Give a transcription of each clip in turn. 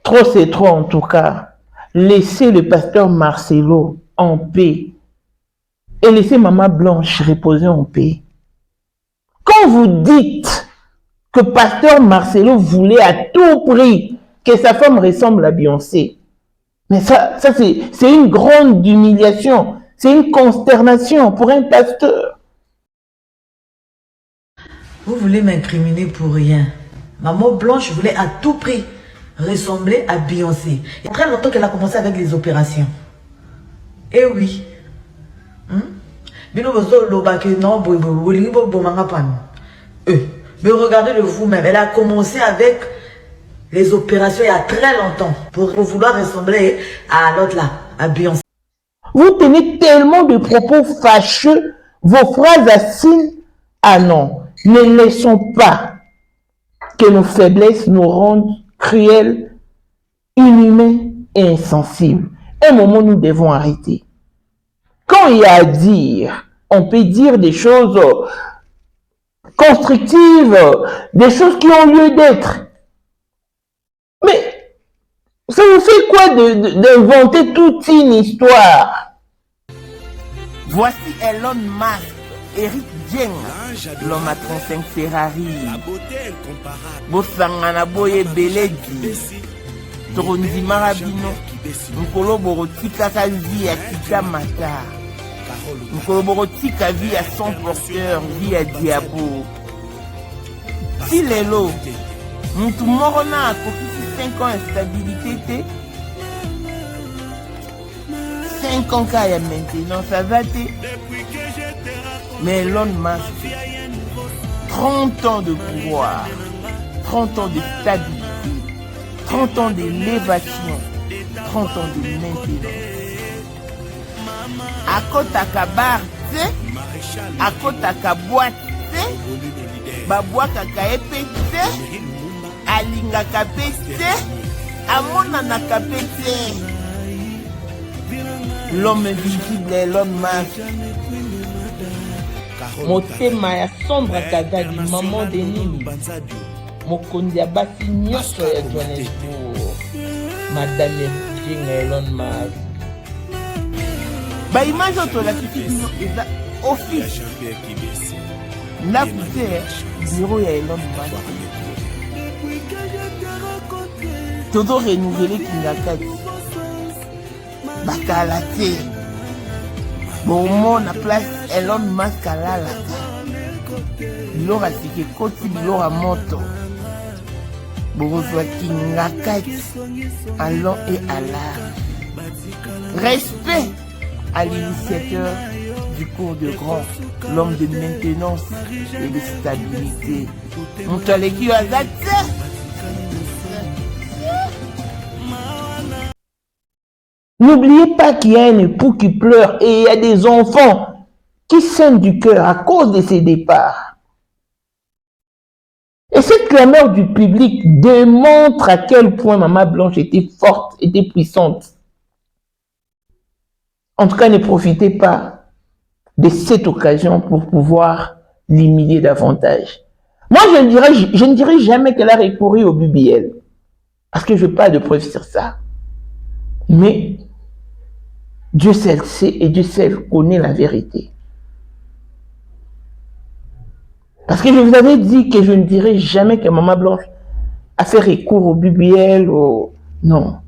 Trop c'est trop en tout cas. Laissez le pasteur Marcelo en paix et laissez Maman Blanche reposer en paix. Quand vous dites que pasteur Marcelo voulait à tout prix que sa femme ressemble à Beyoncé, mais ça c'est une grande humiliation, c'est une consternation pour un pasteur. Vous voulez m'incriminer pour rien. Maman Blanche voulait à tout prix ressembler à Beyoncé. Il y a très longtemps qu'elle a commencé avec les opérations. Eh oui. Mais regardez-le vous-même. Elle a commencé avec les opérations il y a très longtemps pour vouloir ressembler à l'autre là, à Beyoncé. Vous tenez tellement de propos fâcheux, vos phrases assignes. Ah non, ne laissons pas que nos faiblesses nous rendent cruels, inhumains et insensibles. Un moment, nous devons arrêter. Quand il y a à dire, on peut dire des choses constructives, des choses qui ont lieu d'être. Mais ça vous fait quoi d'inventer toute une histoire? Voici Elon Musk, Eric Dieng, l'homme à 35 Ferrari. Bosangana boye beledi. Torondi marabino. Nkolo borotika kazi ya kitamata. Nkolo borotika vie à son porteur, vie à diabo. Si lelo, mutu moko na akokisi 5 ans instabilité te. 5 ans qu'il y a maintenant, ça va te. Mais Elon Musk, 30 ans de pouvoir, 30 ans de stabilité, 30 ans d'élévation, 30 ans de maintenance. À côté à bar, à côté à boîte, ba boîte à épée, à linga kapete, à mon anakapete. L'homme invisible Elon Musk. Motema ya sombre kazali maman de nini. Mokondi ya basi nyonso ya Johannesburg. Madame Jing Elon Musk. Ba image oto la kiti bino eza office. Na kute bureau ya Elon Musk. Todo renouveler kingakati. Bakala te. Bon mon a place Elon Musk alalaka. Bilora sike koti bilora moto. Borozwa kingakati. Allons et à l'art. Respect à l'initiateur du cours de grand, l'homme de maintenance et de stabilité. Montaleki Azate. N'oubliez pas qu'il y a un époux qui pleure et il y a des enfants qui saignent du cœur à cause de ses départs. Et cette clameur du public démontre à quel point Maman Blanche était forte, était puissante. En tout cas, ne profitez pas de cette occasion pour pouvoir l'humilier davantage. Moi, je ne dirais jamais qu'elle a recouru au BBL. Parce que je n'ai pas de preuves sur ça. Mais Dieu seul sait et Dieu seul connaît la vérité. Parce que je vous avais dit que je ne dirais jamais que Maman Blanche a fait recours au BBL. Non.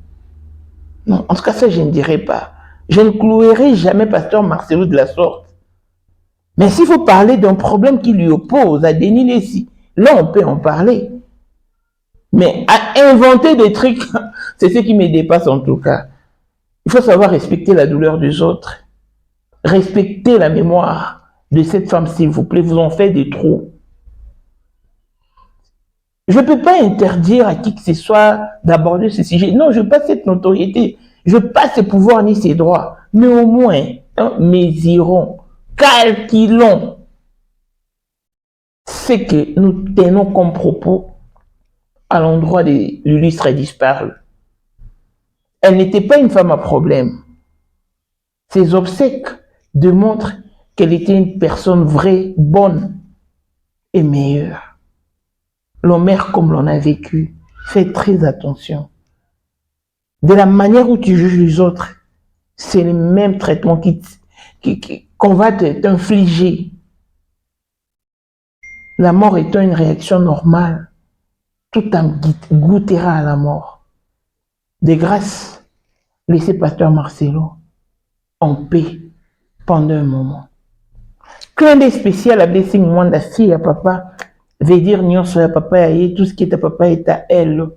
Non, en tout cas, ça, je ne dirais pas. Je ne clouerai jamais pasteur Marcelo de la sorte. Mais s'il faut parler d'un problème qui lui oppose à Denis Lessi, là, on peut en parler. Mais à inventer des trucs, c'est ce qui me dépasse en tout cas. Il faut savoir respecter la douleur des autres. Respectez la mémoire de cette femme, s'il vous plaît. Vous en faites des trous. Je ne peux pas interdire à qui que ce soit d'aborder ce sujet. Non, je n'ai pas cette notoriété. Je n'ai pas ce pouvoir ni ces droits. Mais au moins, mesurons, calculons ce que nous tenons comme propos à l'endroit de l'illustre disparu. Elle n'était pas une femme à problème. Ses obsèques démontrent qu'elle était une personne vraie, bonne et meilleure. L'homme, comme l'on a vécu, fait très attention. De la manière où tu juges les autres, c'est le même traitement qu'on va t'infliger. La mort étant une réaction normale, tout âme goûtera à la mort. De grâce, laissez Pasteur Marcelo en paix pendant un moment. Clin d'œil spécial à Blessing Mwanda, fille à papa, veut dire nyonso à papa et tout ce qui est à papa est à elle.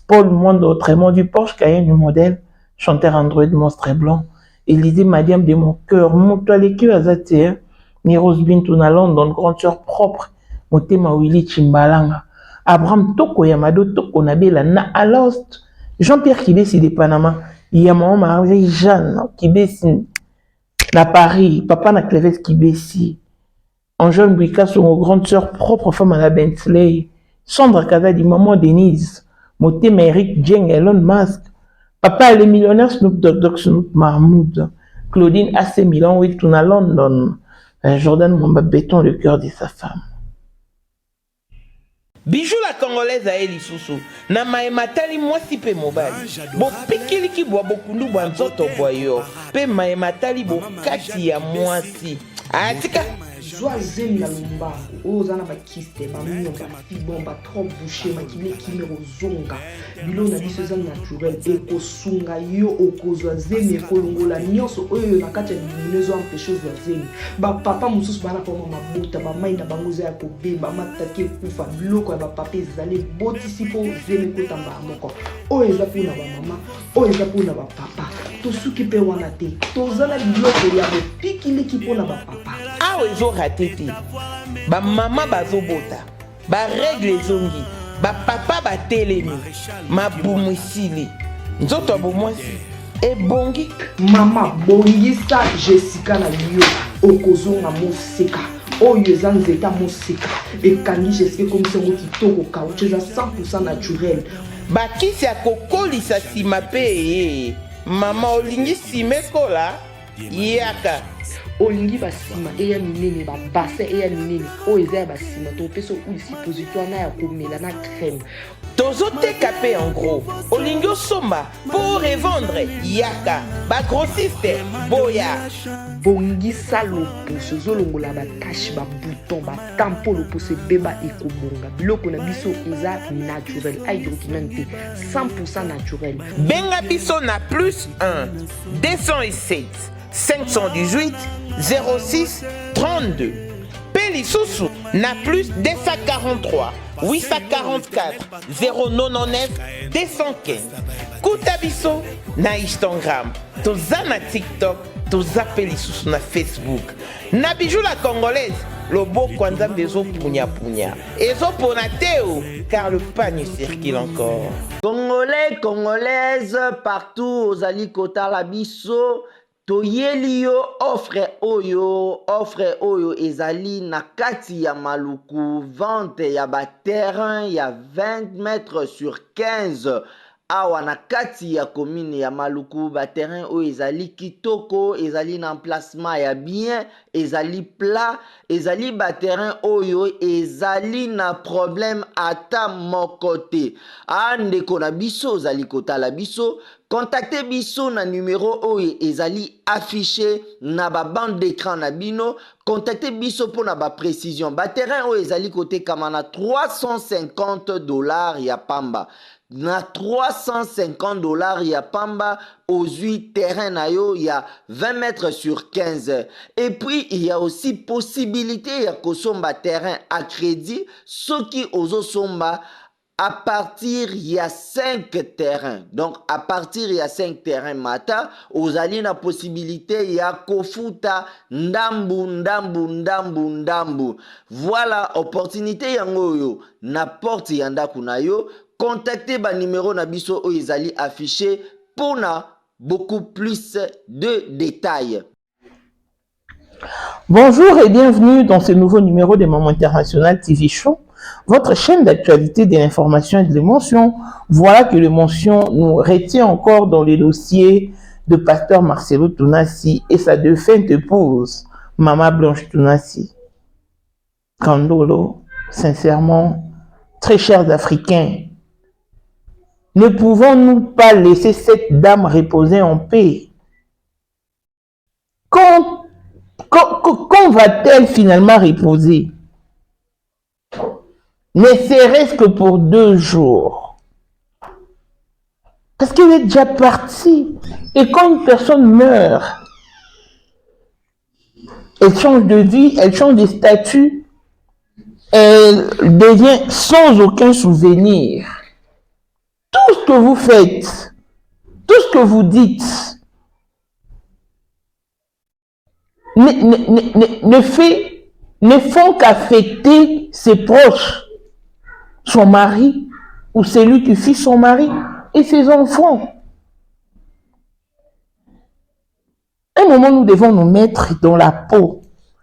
Paul Mwanda, autrement du Porsche Cayenne du modèle, chanteur Android monstre blanc. Élisée Madiam de mon cœur, mon toit les cœurs azaté, ni Rose Bintou na London, grande sœur propre, Motema Willy Chimbalanga, Abraham Toko Yamado Toko Nabela na Alost, Jean-Pierre Kibesi de Panama, Yamon Marie Jeanne Kibesi na Paris, Papa na Cléves Kibesi, Angèle Bouika, son grande sœur propre femme à la Bentley, Sandra Kazadi, maman Denise, Motema Eric Jeng, Elon Musk, Papa les millionnaires Snoop Dogg, Snoop Mahmoud, Claudine AC Milan, Wilton à London, Jordan Mwamba Béton, le cœur de sa femme. Bijou la congolaise a Eli Soussou. Na maematali mwasi pe mobali. Bo pikili ki bwa bokundu bwa nzoto bwa yo. Pe maematali bo kati ya mwasi. Atika. Joa zemi na lumbango oza na bakiste bamionga fibon batrop bouché makile kimero zonga bilo na biso eza naturel ekosunga yo okozwa zemi ekolongola nyonso oyo na kati ya bimino ezo empêche ozwa zemi bapapa mosusu bana mpona mabuta bamai na bango eza ya kobeba mataki ekufa biloko ya bapapa ezali ebotisi mpo zemi ekotamba ya moko oyo eza mpona bamama oyo eza mpona bapapa tosuki mpe wana te toza na biloko ya bopikiliki mpona bapapa awa ezorate te bamama bazobota baregle ezongi bapapa batelemi mabumu esili nzoto ya bomwasi ebongi mama bongisa Jessica na yo okozonga moseka oyo eza nzeta moseka ekangi Jessica ekomisa yango kitoko kauche eza 100% naturel bakisi ya kokolisa nsima mpe mama olingi nsima ekola yaka olingi basima eya minene babassin eya minene oyo eza ya basima topesa oil suppositoire na ya komela na crème tozoteka mpe en gros olingi osomba mpo revendre yaka bagrossiste boya bongisa loposo ozolongola batache babouton batampo loposo ebeba ekobonga biloko na biso eza naturel hydroquinone te 100% naturel benga biso na plus 1 207 518 06 32 Peli Soussou na plus 243 844 099 215 Koutabiso na Instagram toza na TikTok toza Peli Soussou na Facebook na Bijou la congolaise loboko nzambe ezopunya ezopona teo car le pagne circule encore. Congolais, congolaises, partout ozali kotala biso toyeli yo offre oyo ezali na kati ya maluku vente ya terrain ya 20 mètres sur 15 awa na kati ya commune ya maluku terrain oyo ezali kitoko ezali na emplacement ya bien ezali plat ezali terrain oyo ezali na problème ata moko te andeko na biso ozali kotala biso contactez biso na numéro oyo ezali affiché na bande d'écran na bino contactez biso pour na précision terrain oyo ezali kotekama na $350 ya pamba na $350 ya pamba ozui terrain na yo ya 20 mètres sur 15 et puis il y a aussi possibilité ya kosomba terrain à crédit soki ozosomba à partir il y a 5 terrains. Donc à partir il y a 5 terrains mata, ozali na possibilité ya kofuta ndambu. Voilà opportunité yango yo na porte yanda kuna yo. Contactez ba numéro na biso o ezali affiché pour na beaucoup plus de détails. Bonjour et bienvenue dans ce nouveau numéro de Maman International TV Show, votre chaîne d'actualité, de l'information et de l'émotion. Voilà que l'émotion nous retient encore dans le dossier de Pasteur Marcelo Tounassi et sa défunte épouse, Maman Blanche Tounassi. Kandolo, sincèrement, très chers Africains, Ne pouvons-nous pas laisser cette dame reposer en paix? Quand va-t-elle finalement reposer? Ne serait-ce que pour 2 jours. Parce qu'elle est déjà partie. Et quand une personne meurt, elle change de vie, elle change de statut, elle devient sans aucun souvenir. Tout ce que vous faites, tout ce que vous dites, ne font qu'affecter ses proches, son mari, ou celui qui fut son mari, et ses enfants. À un moment, nous devons nous mettre dans la peau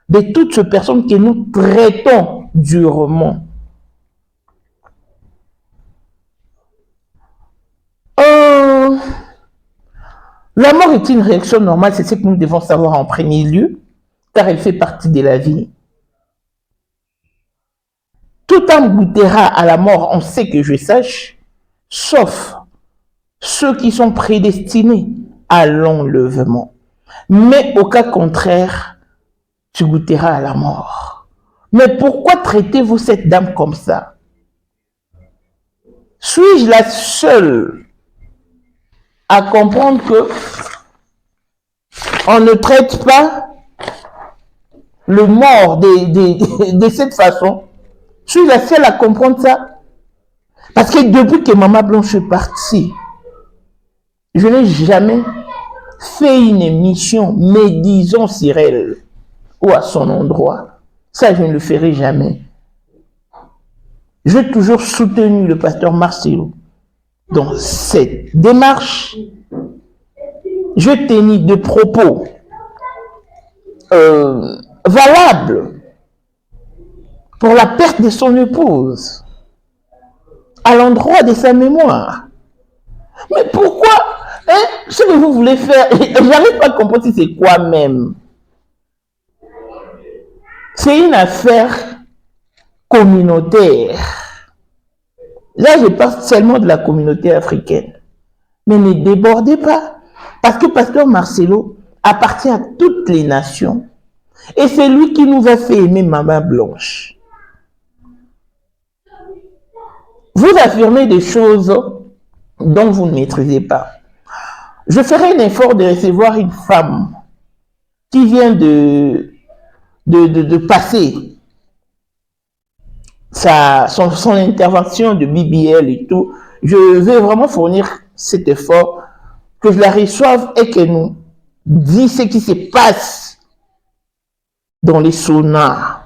de toutes ces personnes que nous traitons durement. La mort est une réaction normale, c'est ce que nous devons savoir en premier lieu, car elle fait partie de la vie. Tout homme goûtera à la mort, on sait que je sache, sauf ceux qui sont prédestinés à l'enlèvement. Mais au cas contraire, tu goûteras à la mort. Mais pourquoi traitez-vous cette dame comme ça? Suis-je la seule à comprendre que on ne traite pas le mort de cette façon? Suis-je la seule à comprendre ça? Parce que depuis que Maman Blanche est partie, je n'ai jamais fait une émission médisant sur elle ou à son endroit. Ça, je ne le ferai jamais. J'ai toujours soutenu le pasteur Marcelo dans cette démarche. Je tenais des propos valables pour la perte de son épouse à l'endroit de sa mémoire. Mais pourquoi ce que vous voulez faire, j'arrive pas à comprendre si c'est quoi même. C'est une affaire communautaire. Là, je parle seulement de la communauté africaine. Mais ne débordez pas. Parce que Pasteur Marcelo appartient à toutes les nations. Et c'est lui qui nous a fait aimer Maman Blanche. Vous affirmez des choses dont vous ne maîtrisez pas. Je ferai un effort de recevoir une femme qui vient de passer son intervention de BBL et tout. Je vais vraiment fournir cet effort, que je la reçoive et qu'elle nous dise ce qui se passe dans les saunas.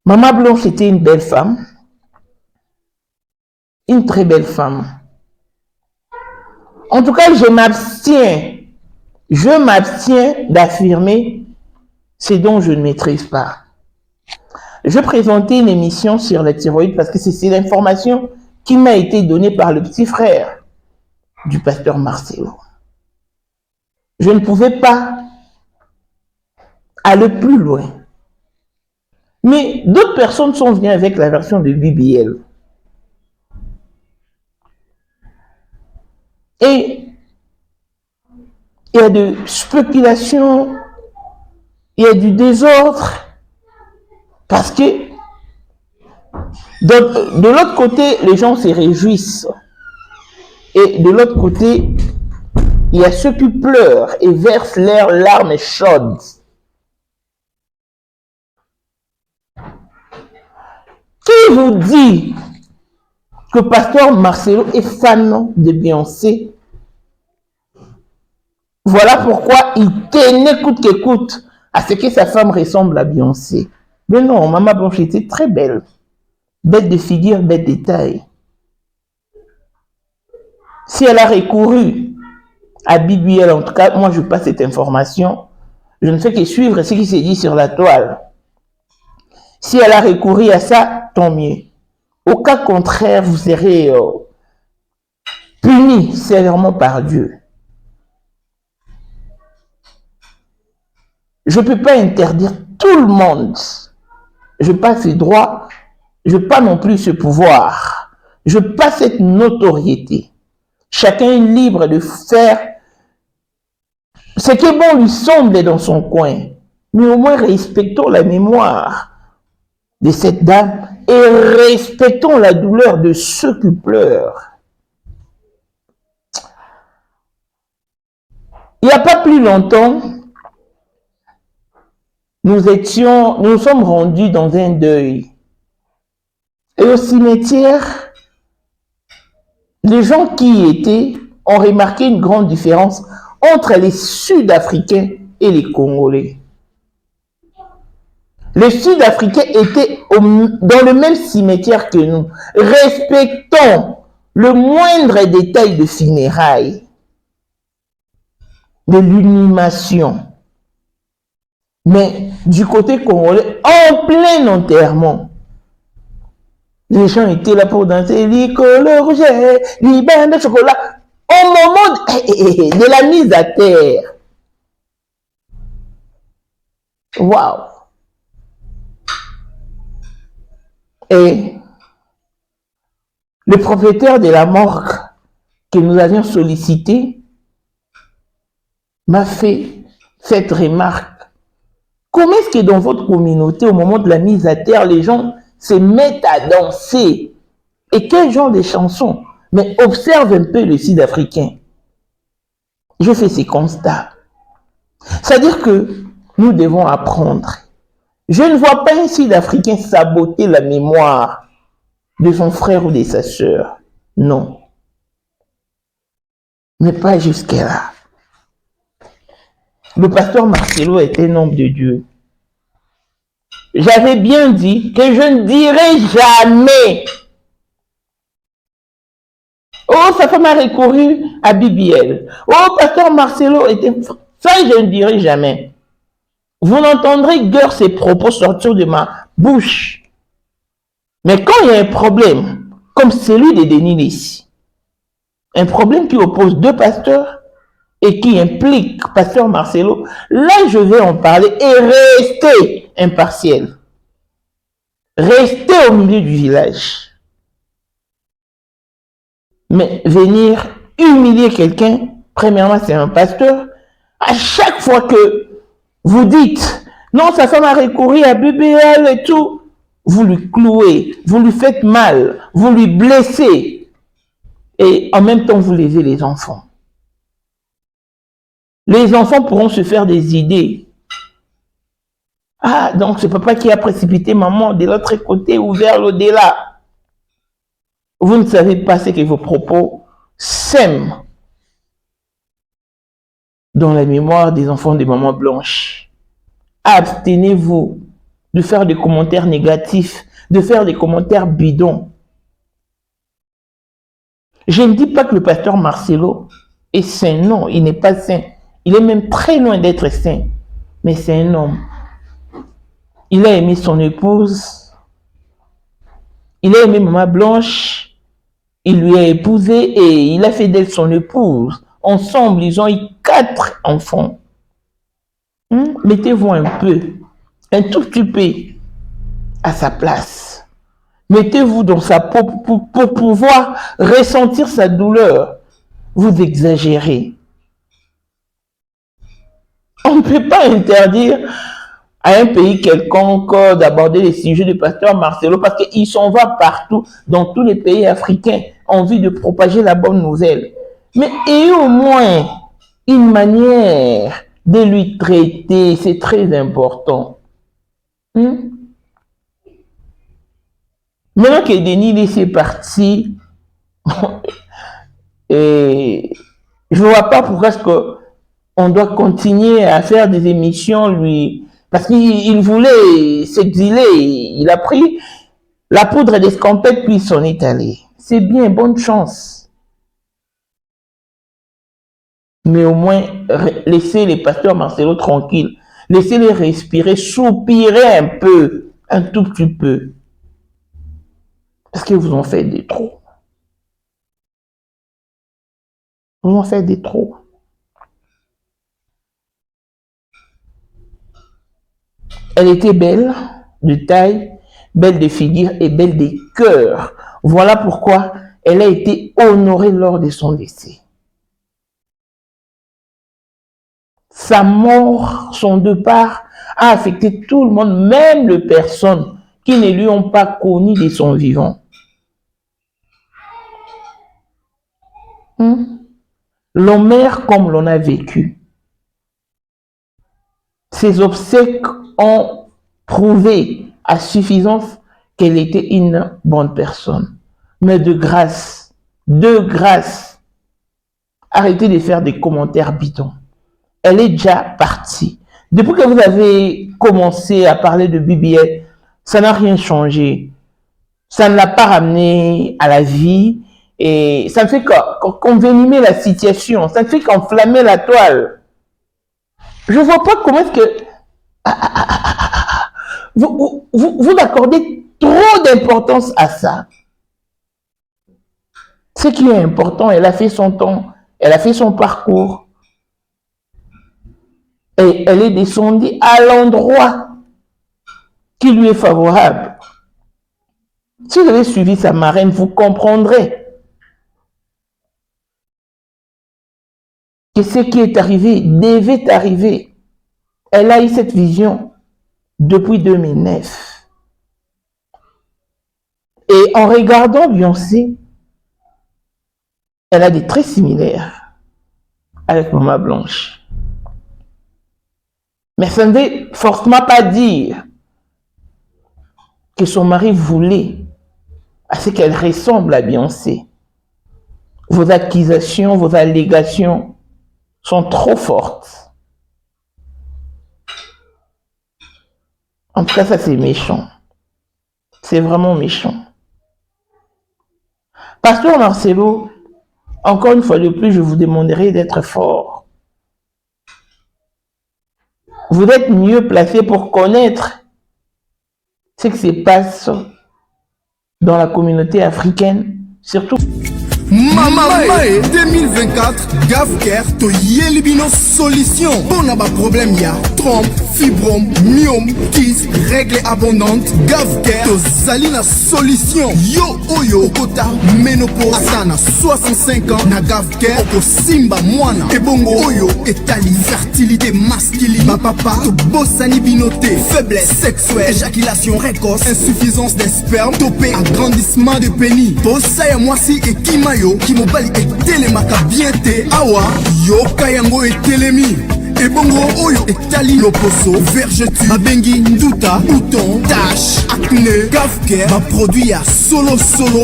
Maman Blanche était une belle femme, une très belle femme. En tout cas, je m'abstiens d'affirmer ce dont je ne maîtrise pas. Je présentais une émission sur la thyroïde parce que c'est l'information qui m'a été donnée par le petit frère du pasteur Marcelo. Je ne pouvais pas aller plus loin. Mais d'autres personnes sont venues avec la version de BBL. Et il y a de spéculation, il y a du désordre, parce que de l'autre côté, les gens se réjouissent. Et de l'autre côté, il y a ceux qui pleurent et versent leurs larmes chaudes. Qui vous dit que Pasteur Marcelo est fan de Beyoncé? Voilà pourquoi il tenait coûte que coûte à ce que sa femme ressemble à Beyoncé. Mais non, Maman Blanche était très belle. Bête de figure, bête de taille. Si elle a recouru à BBL, en tout cas, moi je passe cette information, je ne fais que suivre ce qui s'est dit sur la toile. Si elle a recouru à ça, tant mieux. Au cas contraire, vous serez puni sévèrement par Dieu. Je ne peux pas interdire tout le monde. Je passe le droit Je veux pas non plus ce pouvoir. Je veux pas cette notoriété. Chacun est libre de faire ce qui est bon lui semble dans son coin. Mais au moins respectons la mémoire de cette dame et respectons la douleur de ceux qui pleurent. Il n'y a pas plus longtemps, nous sommes rendus dans un deuil. Et au cimetière, les gens qui y étaient ont remarqué une grande différence entre les Sud-Africains et les Congolais. Les Sud-Africains étaient dans le même cimetière que nous, respectant le moindre détail de funérailles, de l'inhumation. Mais du côté congolais, en plein enterrement, les gens étaient là pour danser l'icole rouge, l'ibin de chocolat, au moment de la mise à terre. Waouh! Et le propriétaire de la morgue que nous avions sollicité m'a fait cette remarque. Comment est-ce que dans votre communauté, au moment de la mise à terre, les gens se mettent à danser? Et quel genre de chansons? Mais observe un peu le Sud-Africain. Je fais ces constats. C'est-à-dire que nous devons apprendre. Je ne vois pas un Sud-Africain saboter la mémoire de son frère ou de sa sœur. Non. Mais pas jusque-là. Le pasteur Marcelo était un homme de Dieu. J'avais bien dit que je ne dirai jamais. Oh, sa femme a recouru à BBL. Oh, pasteur Marcelo était... Ça, je ne dirai jamais. Vous n'entendrez guère ces propos sortir de ma bouche. Mais quand il y a un problème, comme celui de Denis Lissi, un problème qui oppose deux pasteurs et qui implique pasteur Marcelo, là je vais en parler et rester impartiel. Rester au milieu du village. Mais venir humilier quelqu'un, premièrement c'est un pasteur, à chaque fois que vous dites, non, sa femme a recouru à BBL et tout, vous lui clouez, vous lui faites mal, vous lui blessez, et en même temps vous lésez les enfants. Les enfants pourront se faire des idées. Ah, donc c'est papa qui a précipité maman de l'autre côté ou vers l'au-delà. Vous ne savez pas ce que vos propos sèment dans la mémoire des enfants de maman blanche. Abstenez-vous de faire des commentaires négatifs, de faire des commentaires bidons. Je ne dis pas que le pasteur Marcelo est saint, non, il n'est pas saint. Il est même très loin d'être saint, mais c'est un homme. Il a aimé son épouse, il a aimé maman blanche, il lui a épousé et il a fait d'elle son épouse. Ensemble, ils ont eu 4 enfants. Mettez-vous un tout petit peu à sa place. Mettez-vous dans sa peau pour pouvoir ressentir sa douleur. Vous exagérez. On ne peut pas interdire à un pays quelconque d'aborder les sujets du pasteur Marcelo parce qu'il s'en va partout dans tous les pays africains en vue de propager la bonne nouvelle. Mais ayez au moins une manière de lui traiter, c'est très important. Maintenant que Denis Lissi est parti, et je ne vois pas pourquoi est-ce qu'on doit continuer à faire des émissions, lui, parce qu'il voulait s'exiler, il a pris la poudre d'escampette puis s'en est allé. C'est bien, bonne chance. Mais au moins, laissez les pasteurs Marcelo tranquilles. Laissez-les respirer, soupirer un peu, un tout petit peu. Parce que vous en faites des trop. Vous en faites des trop. Elle était belle, de taille, belle de figure et belle de cœur. Voilà pourquoi elle a été honorée lors de son décès. Sa mort, son départ, a affecté tout le monde, même les personnes qui ne lui ont pas connu de son vivant. L'homère comme l'on a vécu. Ses obsèques ont prouvé à suffisance qu'elle était une bonne personne. Mais de grâce, arrêtez de faire des commentaires bidons. Elle est déjà partie. Depuis que vous avez commencé à parler de BBL, ça n'a rien changé. Ça ne l'a pas ramené à la vie et ça ne fait qu'envenimer la situation, ça ne fait qu'enflammer la toile. Je ne vois pas comment est-ce que vous accordez trop d'importance à ça. Ce qui est important, elle a fait son temps, elle a fait son parcours. Et elle est descendue à l'endroit qui lui est favorable. Si vous avez suivi sa marraine, vous comprendrez que ce qui est arrivé devait arriver. Elle a eu cette vision depuis 2009. Et en regardant Beyoncé, elle a des traits similaires avec Maman Blanche. Mais ça ne veut forcément pas dire que son mari voulait à ce qu'elle ressemble à Beyoncé. Vos accusations, vos allégations sont trop fortes. En tout cas, ça c'est méchant. C'est vraiment méchant. Pasteur Marcelo, encore une fois de plus, je vous demanderai d'être fort. Vous êtes mieux placé pour connaître ce qui se passe dans la communauté africaine, surtout. Mama Mae 2024 Gavker to Yelibino solution. Bon à problème ya trompe, fibrome, myome, kyste, règle abondante. Gavker to Zalina solution. Yo oyo kota ménopause asana 65 ans na Gavker oko simba mwana. Ebongo oyo etali fertilité masculine. Ma papa to bossani binoté, faiblesse sexuelle, éjaculation précoce, insuffisance des spermes, topé agrandissement de pénis. Bossa moi si et kimayo qui mobali etelemaka bien te awa yoka yango etelemi ebongo oyo etali loposo vergeture babengi nduta bouton tache acné Gavker baproduit ya solo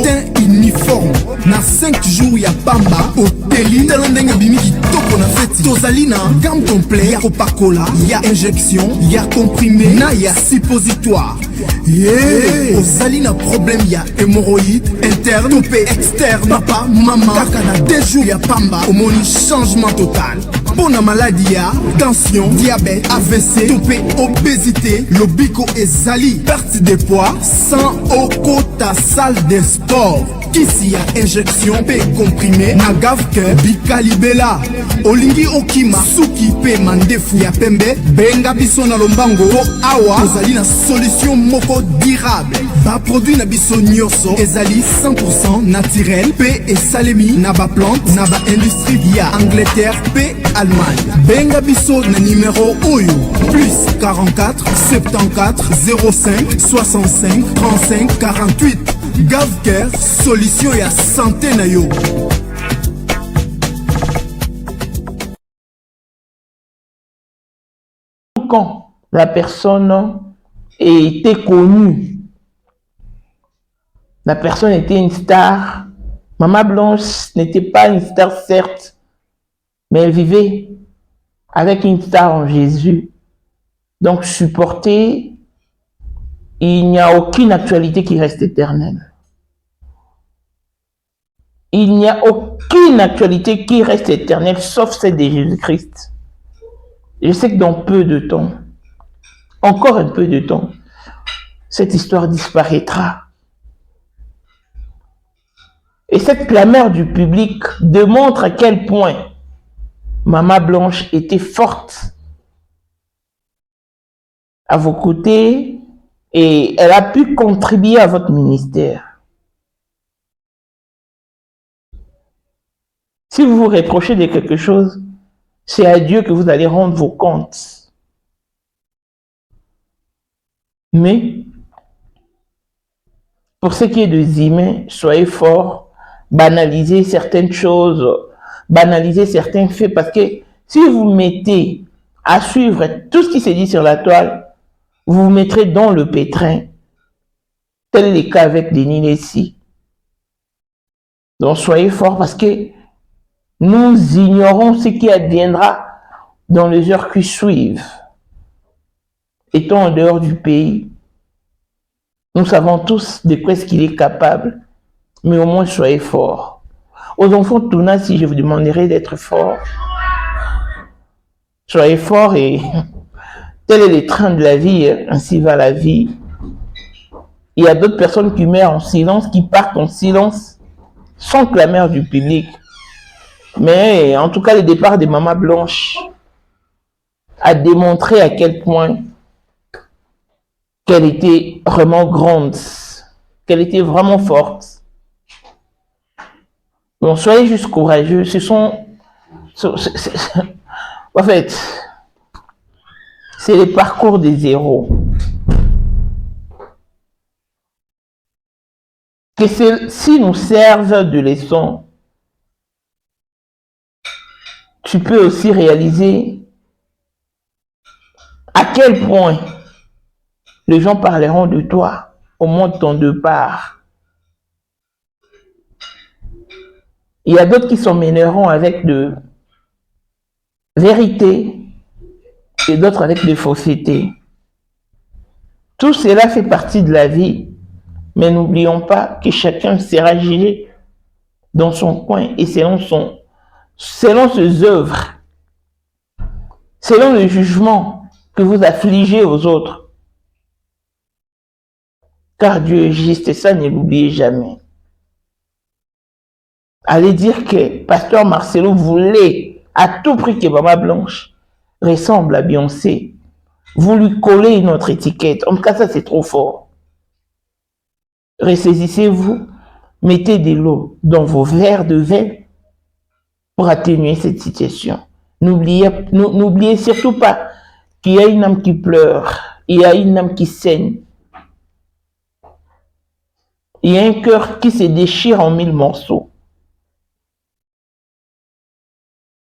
teint uniforme na 5 jours ya pamba oteli tala ndenge bimi kitoko na feti tozali na gamme complet ya kopakola ya injection ya comprimé na ya suppositoire. Yeah. Ozali na problème ya hémorroïde interne topé externe papa maman kaka na 2 jours ya pamba omoni changement total. Bona maladie ya tension diabète AVC topé obésité lobiko ezali perte de poids sans okota salle de sport. Kisi ya injection pe comprimé na Gavker bikalibela olingi okima suki pe mandefu ya pembe benga biso na lombango po awa ozali na solution moko durable ba produit na biso nyonso ezali 100% naturel pe esalemi na ba plante na ba industrie ya Angleterre pe Allemagne. Benga biso na numéro oyo plus 44 74 05 65 35 48. Gavker, solution ya santé na yo. Quand la personne était connue, la personne était une star. Maman Blanche n'était pas une star certes, mais elle vivait avec une star en Jésus. Donc supportée, il n'y a aucune actualité qui reste éternelle. Il n'y a aucune actualité qui reste éternelle, sauf celle de Jésus-Christ. Je sais que dans peu de temps, encore un peu de temps, cette histoire disparaîtra. Et cette clameur du public démontre à quel point Maman Blanche était forte. À vos côtés, et elle a pu contribuer à votre ministère. Si vous vous reprochez de quelque chose, c'est à Dieu que vous allez rendre vos comptes. Mais, pour ce qui est des humains, soyez forts, banalisez certaines choses, banalisez certains faits, parce que si vous mettez à suivre tout ce qui se dit sur la toile, vous vous mettrez dans le pétrin. Tel est le cas avec Denis Lessi. Donc soyez forts parce que nous ignorons ce qui adviendra dans les heures qui suivent. Étant en dehors du pays, nous savons tous de quoi est-ce qu'il est capable, mais au moins soyez forts. Aux enfants de Touna, si je vous demanderai d'être forts, soyez forts et tel est le train de la vie, ainsi va la vie. Il y a d'autres personnes qui meurent en silence, qui partent en silence, sans clameur du public. Mais en tout cas, le départ de Maman Blanche a démontré à quel point qu'elle était vraiment grande, qu'elle était vraiment forte. Donc soyez juste courageux. En fait, c'est le parcours des héros. Que ceux-ci nous servent de leçon. Tu peux aussi réaliser à quel point les gens parleront de toi au moment de ton départ. Il y a d'autres qui s'en mèneront avec de vérité et d'autres avec de fausseté. Tout cela fait partie de la vie, mais n'oublions pas que chacun sera jugé dans son coin et selon ses œuvres, selon le jugement que vous affligez aux autres. Car Dieu est juste et ça, ne l'oubliez jamais. Allez dire que Pasteur Marcelo voulait à tout prix que Maman Blanche ressemble à Beyoncé. Vous lui collez une autre étiquette. En tout cas, ça c'est trop fort. Ressaisissez-vous, mettez de l'eau dans vos verres de vin pour atténuer cette situation. N'oubliez surtout pas qu'il y a une âme qui pleure, il y a une âme qui saigne. Il y a un cœur qui se déchire en 1000 morceaux.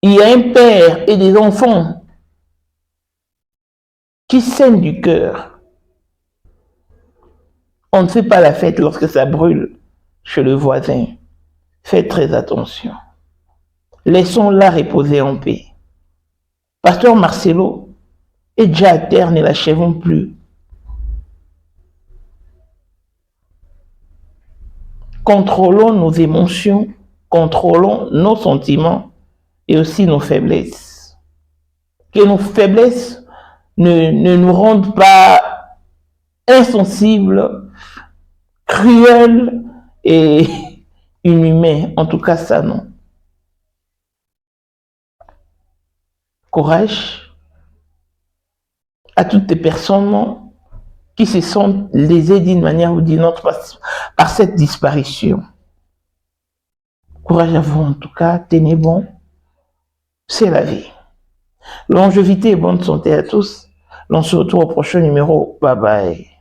Il y a un père et des enfants qui saignent du cœur. On ne fait pas la fête lorsque ça brûle chez le voisin. Faites très attention. Laissons-la reposer en paix. Pasteur Marcelo est déjà à terre, ne l'achèvons plus. Contrôlons nos émotions, contrôlons nos sentiments et aussi nos faiblesses. Que nos faiblesses ne nous rendent pas insensibles, cruels et inhumains. En tout cas, ça non. Courage à toutes les personnes qui se sentent lésées d'une manière ou d'une autre par cette disparition. Courage à vous en tout cas, tenez bon, c'est la vie. Longévité et bonne santé à tous. On se retrouve au prochain numéro. Bye bye.